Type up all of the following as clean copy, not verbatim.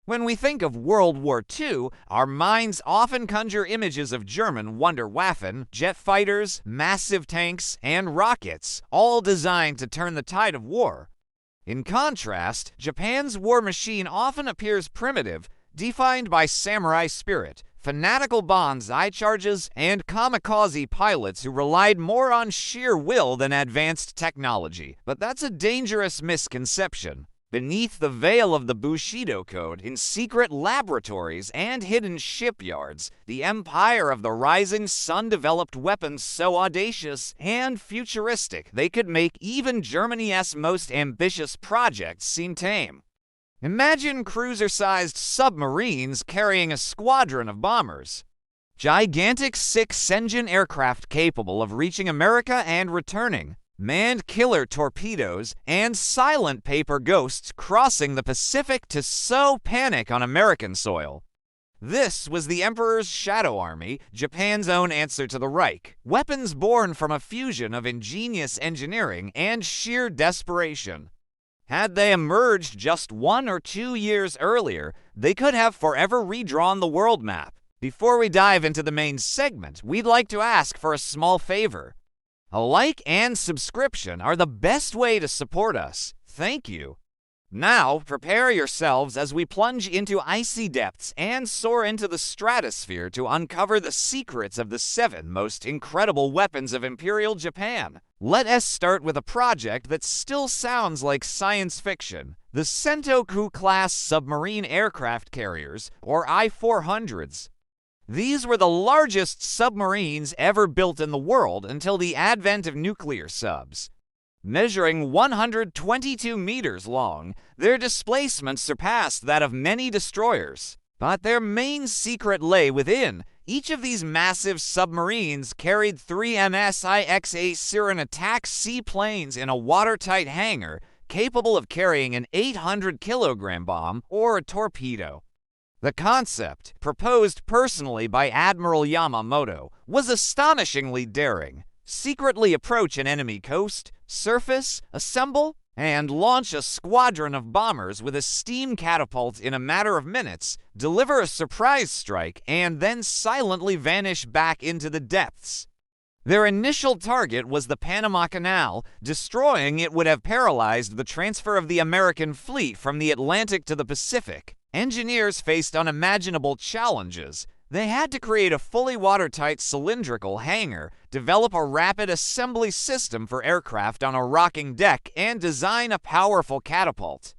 When we think of World War II, our minds often conjure images of German Wunderwaffen, jet fighters, massive tanks, and rockets, all designed to turn the tide of war. In contrast, Japan's war machine often appears primitive, defined by samurai spirit, fanatical banzai charges, and kamikaze pilots who relied more on sheer will than advanced technology. But that's a dangerous misconception. Beneath the veil of the Bushido Code, in secret laboratories and hidden shipyards, the Empire of the Rising Sun developed weapons so audacious and futuristic they could make even Germany's most ambitious projects seem tame. Imagine cruiser-sized submarines carrying a squadron of bombers. Gigantic six-engine aircraft capable of reaching America and returning. Manned killer torpedoes, and silent paper ghosts crossing the Pacific to sow panic on American soil. This was the Emperor's Shadow Army, Japan's own answer to the Reich. Weapons born from a fusion of ingenious engineering and sheer desperation. Had they emerged just 1 or 2 years earlier, they could have forever redrawn the world map. Before we dive into the main segment, we'd like to ask for a small favor. A like and subscription are the best way to support us. Thank you. Now, prepare yourselves as we plunge into icy depths and soar into the stratosphere to uncover the secrets of the 7 most incredible weapons of Imperial Japan. Let us start with a project that still sounds like science fiction: the Sentoku-class submarine aircraft carriers, or I-400s. These were the largest submarines ever built in the world until the advent of nuclear subs. Measuring 122 meters long, their displacement surpassed that of many destroyers. But their main secret lay within. Each of these massive submarines carried 3 MSIXA Siren attack seaplanes in a watertight hangar, capable of carrying an 800-kilogram bomb or a torpedo. The concept, proposed personally by Admiral Yamamoto, was astonishingly daring. Secretly approach an enemy coast, surface, assemble, and launch a squadron of bombers with a steam catapult in a matter of minutes, deliver a surprise strike, and then silently vanish back into the depths. Their initial target was the Panama Canal. Destroying it would have paralyzed the transfer of the American fleet from the Atlantic to the Pacific. Engineers faced unimaginable challenges. They had to create a fully watertight cylindrical hangar, develop a rapid assembly system for aircraft on a rocking deck, and design a powerful catapult.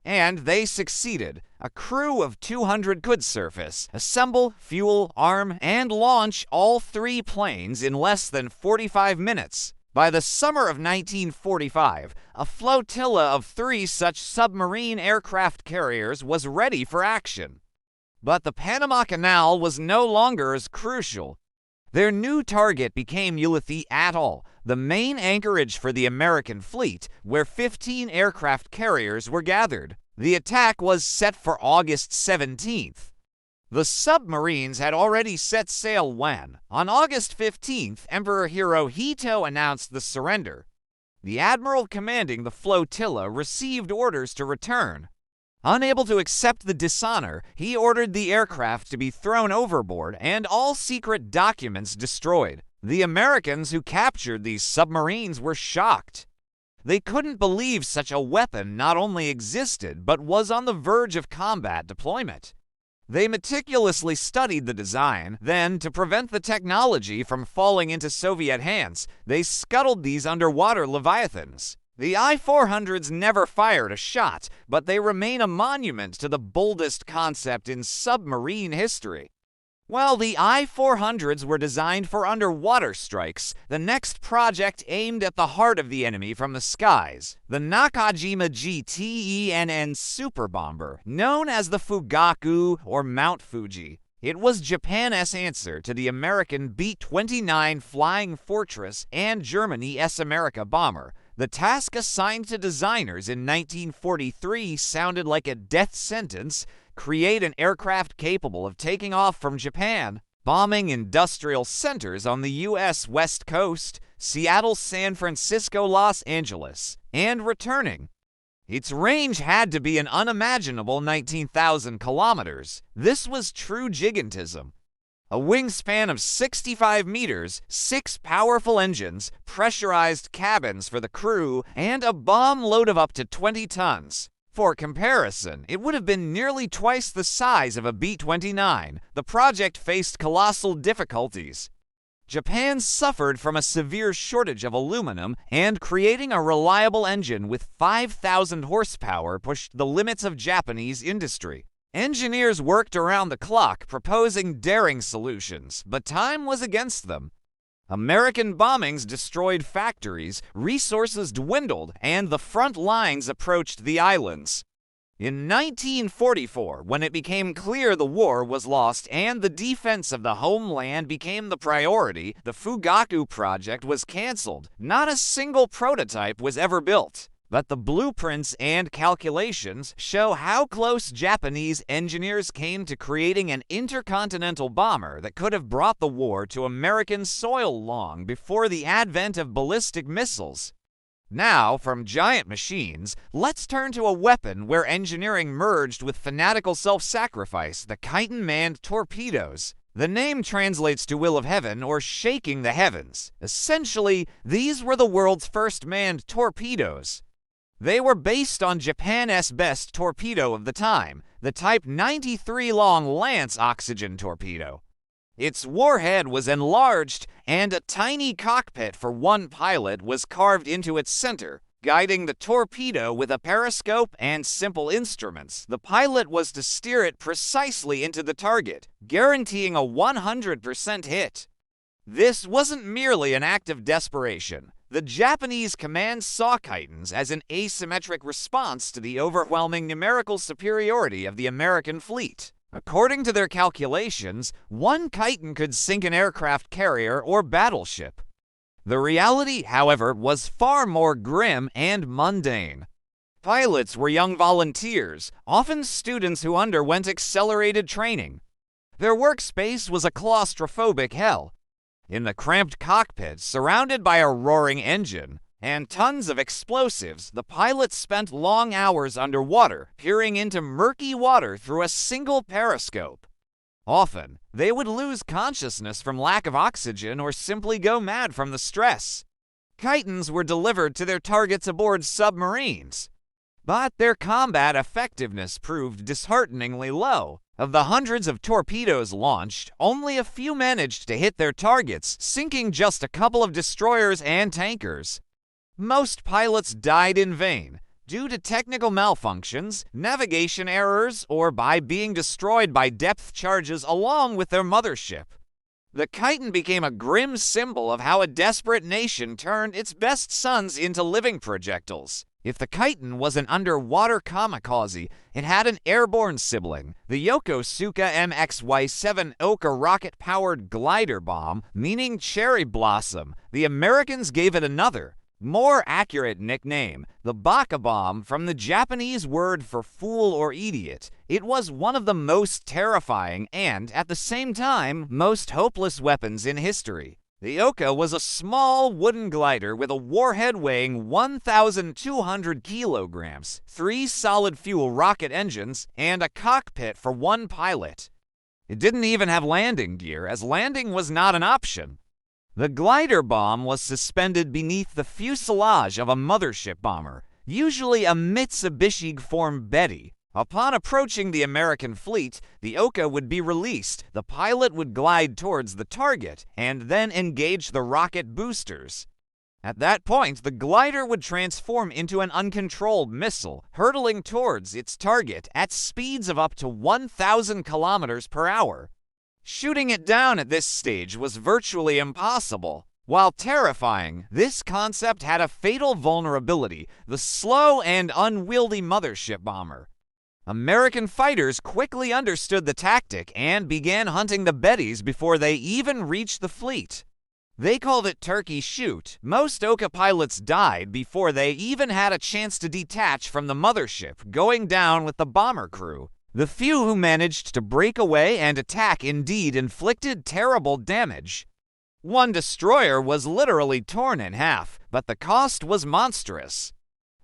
And they succeeded. A crew of 200 could surface, assemble, fuel, arm, and launch all 3 planes in less than 45 minutes. By the summer of 1945, a flotilla of 3 such submarine aircraft carriers was ready for action. But the Panama Canal was no longer as crucial. Their new target became Ulithi Atoll, the main anchorage for the American fleet, where 15 aircraft carriers were gathered. The attack was set for August 17th. The submarines had already set sail when, on August 15th, Emperor Hirohito announced the surrender. The admiral commanding the flotilla received orders to return. Unable to accept the dishonor, he ordered the aircraft to be thrown overboard and all secret documents destroyed. The Americans who captured these submarines were shocked. They couldn't believe such a weapon not only existed, but was on the verge of combat deployment. They meticulously studied the design. Then, to prevent the technology from falling into Soviet hands, they scuttled these underwater leviathans. The I-400s never fired a shot, but they remain a monument to the boldest concept in submarine history. While the I-400s were designed for underwater strikes, the next project aimed at the heart of the enemy from the skies, the Nakajima GTENN super bomber, known as the Fugaku or Mount Fuji. It was Japan's answer to the American B-29 Flying Fortress and Germany's S-America bomber. The task assigned to designers in 1943 sounded like a death sentence: create an aircraft capable of taking off from Japan, bombing industrial centers on the U.S. West Coast, Seattle, San Francisco, Los Angeles, and returning. Its range had to be an unimaginable 19,000 kilometers. This was true gigantism. A wingspan of 65 meters, 6 powerful engines, pressurized cabins for the crew, and a bomb load of up to 20 tons. For comparison, it would have been nearly twice the size of a B-29. The project faced colossal difficulties. Japan suffered from a severe shortage of aluminum, and creating a reliable engine with 5,000 horsepower pushed the limits of Japanese industry. Engineers worked around the clock proposing daring solutions, but time was against them. American bombings destroyed factories, resources dwindled, and the front lines approached the islands. In 1944, when it became clear the war was lost and the defense of the homeland became the priority, the Fugo project was canceled. Not a single prototype was ever built. But the blueprints and calculations show how close Japanese engineers came to creating an intercontinental bomber that could have brought the war to American soil long before the advent of ballistic missiles. Now, from giant machines, let's turn to a weapon where engineering merged with fanatical self-sacrifice: the Kaiten manned torpedoes. The name translates to will of heaven or shaking the heavens. Essentially, these were the world's first manned torpedoes. They were based on Japan's best torpedo of the time, the Type 93 long Lance oxygen torpedo. Its warhead was enlarged, and a tiny cockpit for one pilot was carved into its center, guiding the torpedo with a periscope and simple instruments. The pilot was to steer it precisely into the target, guaranteeing a 100% hit. This wasn't merely an act of desperation. The Japanese command saw Kaitens as an asymmetric response to the overwhelming numerical superiority of the American fleet. According to their calculations, one Kaiten could sink an aircraft carrier or battleship. The reality, however, was far more grim and mundane. Pilots were young volunteers, often students who underwent accelerated training. Their workspace was a claustrophobic hell. In the cramped cockpit, surrounded by a roaring engine and tons of explosives, the pilots spent long hours underwater, peering into murky water through a single periscope. Often, they would lose consciousness from lack of oxygen or simply go mad from the stress. Kaitens were delivered to their targets aboard submarines, but their combat effectiveness proved dishearteningly low. Of the hundreds of torpedoes launched, only a few managed to hit their targets, sinking just a couple of destroyers and tankers. Most pilots died in vain, due to technical malfunctions, navigation errors, or by being destroyed by depth charges along with their mothership. The Kaiten became a grim symbol of how a desperate nation turned its best sons into living projectiles. If the Kaiten was an underwater kamikaze, it had an airborne sibling, the Yokosuka MXY-7 Oka rocket-powered glider bomb, meaning cherry blossom. The Americans gave it another, more accurate nickname, the Baka bomb, from the Japanese word for fool or idiot. It was one of the most terrifying and, at the same time, most hopeless weapons in history. The Yoka was a small wooden glider with a warhead weighing 1,200 kilograms, 3 solid-fuel rocket engines, and a cockpit for one pilot. It didn't even have landing gear, as landing was not an option. The glider bomb was suspended beneath the fuselage of a mothership bomber, usually a Mitsubishi-formed Betty. Upon approaching the American fleet, the Oka would be released, the pilot would glide towards the target, and then engage the rocket boosters. At that point, the glider would transform into an uncontrolled missile, hurtling towards its target at speeds of up to 1,000 kilometers per hour. Shooting it down at this stage was virtually impossible. While terrifying, this concept had a fatal vulnerability: the slow and unwieldy mothership bomber. American fighters quickly understood the tactic and began hunting the Bettys before they even reached the fleet. They called it turkey shoot. Most Oka pilots died before they even had a chance to detach from the mothership, going down with the bomber crew. The few who managed to break away and attack indeed inflicted terrible damage. One destroyer was literally torn in half, but the cost was monstrous.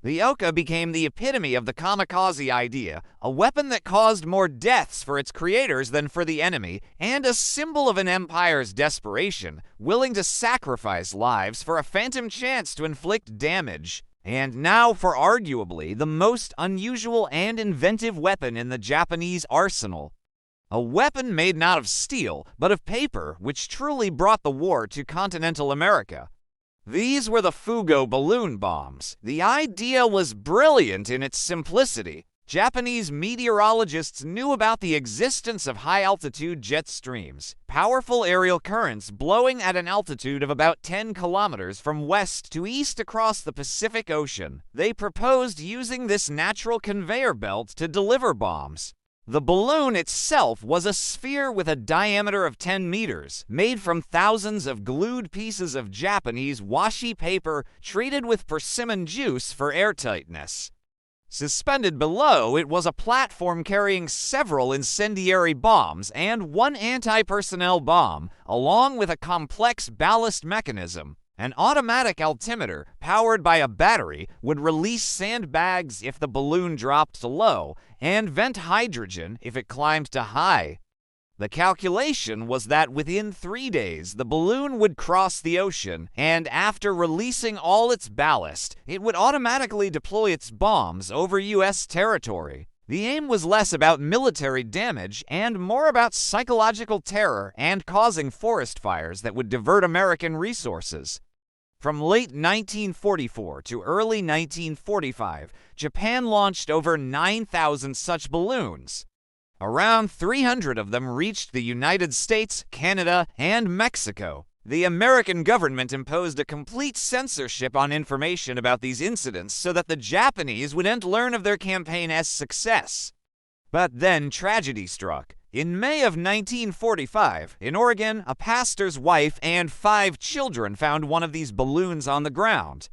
The Yoka became the epitome of the kamikaze idea, a weapon that caused more deaths for its creators than for the enemy, and a symbol of an empire's desperation, willing to sacrifice lives for a phantom chance to inflict damage. And now for arguably the most unusual and inventive weapon in the Japanese arsenal. A weapon made not of steel, but of paper, which truly brought the war to continental America. These were the Fugo balloon bombs. The idea was brilliant in its simplicity. Japanese meteorologists knew about the existence of high-altitude jet streams, powerful aerial currents blowing at an altitude of about 10 kilometers from west to east across the Pacific Ocean. They proposed using this natural conveyor belt to deliver bombs. The balloon itself was a sphere with a diameter of 10 meters, made from thousands of glued pieces of Japanese washi paper treated with persimmon juice for airtightness. Suspended below, it was a platform carrying several incendiary bombs and one anti-personnel bomb, along with a complex ballast mechanism. An automatic altimeter, powered by a battery, would release sandbags if the balloon dropped to low, and vent hydrogen if it climbed to high. The calculation was that within 3 days, the balloon would cross the ocean, and after releasing all its ballast, it would automatically deploy its bombs over U.S. territory. The aim was less about military damage and more about psychological terror and causing forest fires that would divert American resources. From late 1944 to early 1945, Japan launched over 9,000 such balloons. Around 300 of them reached the United States, Canada, and Mexico. The American government imposed a complete censorship on information about these incidents so that the Japanese wouldn't learn of their campaign as success. But then tragedy struck. In May of 1945, in Oregon, a pastor's wife and 5 children found one of these balloons on the ground.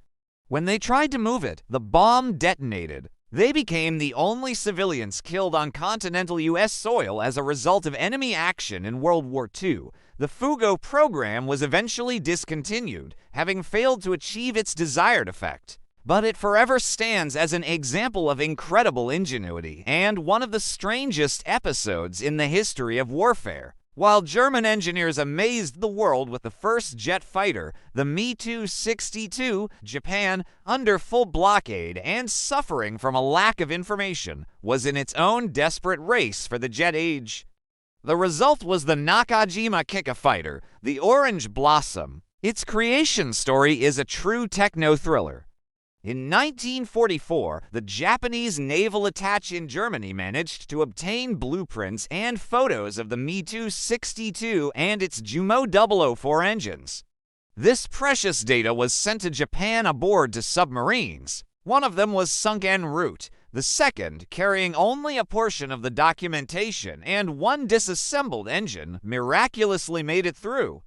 When they tried to move it, the bomb detonated. They became the only civilians killed on continental U.S. soil as a result of enemy action in World War II. The Fugo program was eventually discontinued, having failed to achieve its desired effect. But it forever stands as an example of incredible ingenuity and one of the strangest episodes in the history of warfare. While German engineers amazed the world with the first jet fighter, the Me-262, Japan, under full blockade and suffering from a lack of information, was in its own desperate race for the jet age. The result was the Nakajima Kika fighter, the Orange Blossom. Its creation story is a true techno-thriller. In 1944, the Japanese naval attaché in Germany managed to obtain blueprints and photos of the Me-262 and its Jumo 004 engines. This precious data was sent to Japan aboard to submarines. One of them was sunk en route, the second, carrying only a portion of the documentation and one disassembled engine, miraculously made it through.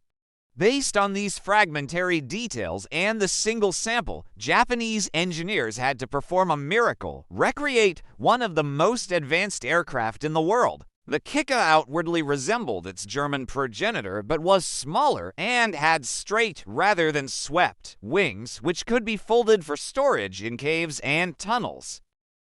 Based on these fragmentary details and the single sample, Japanese engineers had to perform a miracle, recreate one of the most advanced aircraft in the world. The Kika outwardly resembled its German progenitor, but was smaller and had straight rather than swept wings, which could be folded for storage in caves and tunnels.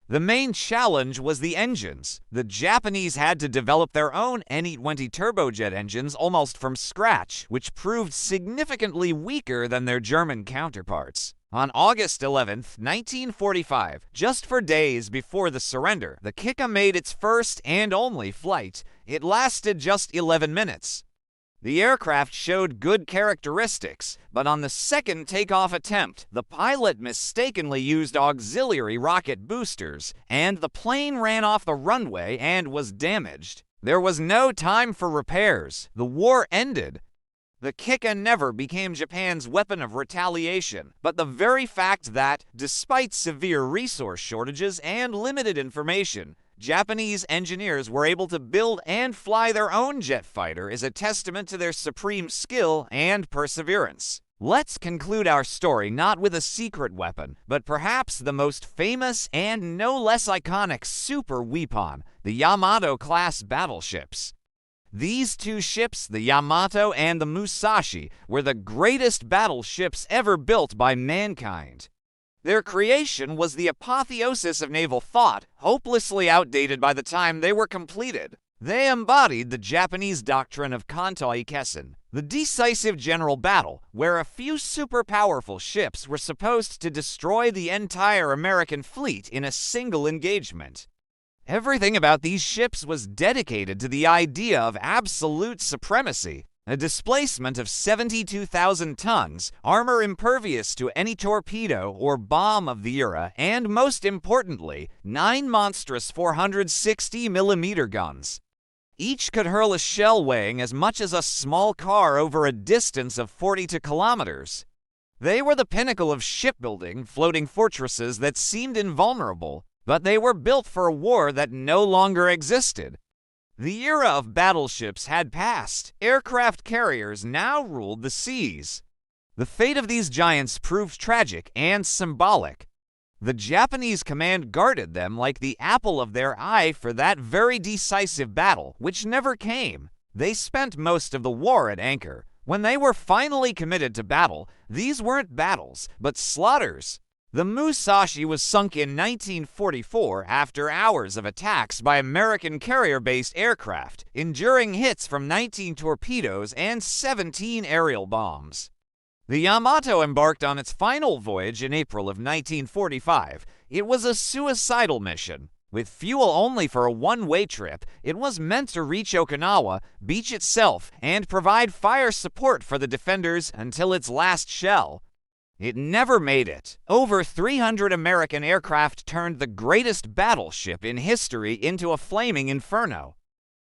The main challenge was the engines. The Japanese had to develop their own Ne-20 turbojet engines almost from scratch, which proved significantly weaker than their German counterparts. On August 11, 1945, just for days before the surrender, the Kika made its first and only flight. It lasted just 11 minutes. The aircraft showed good characteristics, but on the second takeoff attempt, the pilot mistakenly used auxiliary rocket boosters, and the plane ran off the runway and was damaged. There was no time for repairs. The war ended. The Kika never became Japan's weapon of retaliation, but the very fact that, despite severe resource shortages and limited information, Japanese engineers were able to build and fly their own jet fighter is a testament to their supreme skill and perseverance. Let's conclude our story not with a secret weapon, but perhaps the most famous and no less iconic super weapon, the Yamato-class battleships. These 2 ships, the Yamato and the Musashi, were the greatest battleships ever built by mankind. Their creation was the apotheosis of naval thought, hopelessly outdated by the time they were completed. They embodied the Japanese doctrine of Kantai Kessen, the decisive general battle, where a few super-powerful ships were supposed to destroy the entire American fleet in a single engagement. Everything about these ships was dedicated to the idea of absolute supremacy, a displacement of 72,000 tons, armor impervious to any torpedo or bomb of the era, and most importantly, 9 monstrous 460mm guns. Each could hurl a shell weighing as much as a small car over a distance of 42 kilometers. They were the pinnacle of shipbuilding, floating fortresses that seemed invulnerable, but they were built for a war that no longer existed. The era of battleships had passed. Aircraft carriers now ruled the seas. The fate of these giants proved tragic and symbolic. The Japanese command guarded them like the apple of their eye for that very decisive battle, which never came. They spent most of the war at anchor. When they were finally committed to battle, these weren't battles, but slaughters. The Musashi was sunk in 1944 after hours of attacks by American carrier-based aircraft, enduring hits from 19 torpedoes and 17 aerial bombs. The Yamato embarked on its final voyage in April of 1945. It was a suicidal mission. With fuel only for a one-way trip, it was meant to reach Okinawa, beach itself, and provide fire support for the defenders until its last shell. It never made it. Over 300 American aircraft turned the greatest battleship in history into a flaming inferno.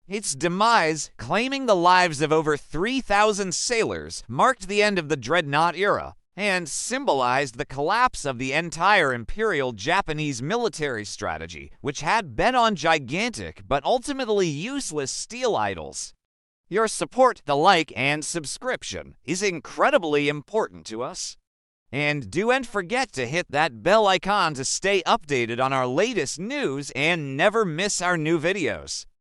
Its demise, claiming the lives of over 3,000 sailors, marked the end of the dreadnought era and symbolized the collapse of the entire Imperial Japanese military strategy, which had bet on gigantic but ultimately useless steel idols. Your support, the like, and subscription is incredibly important to us. And don't forget to hit that bell icon to stay updated on our latest news and never miss our new videos.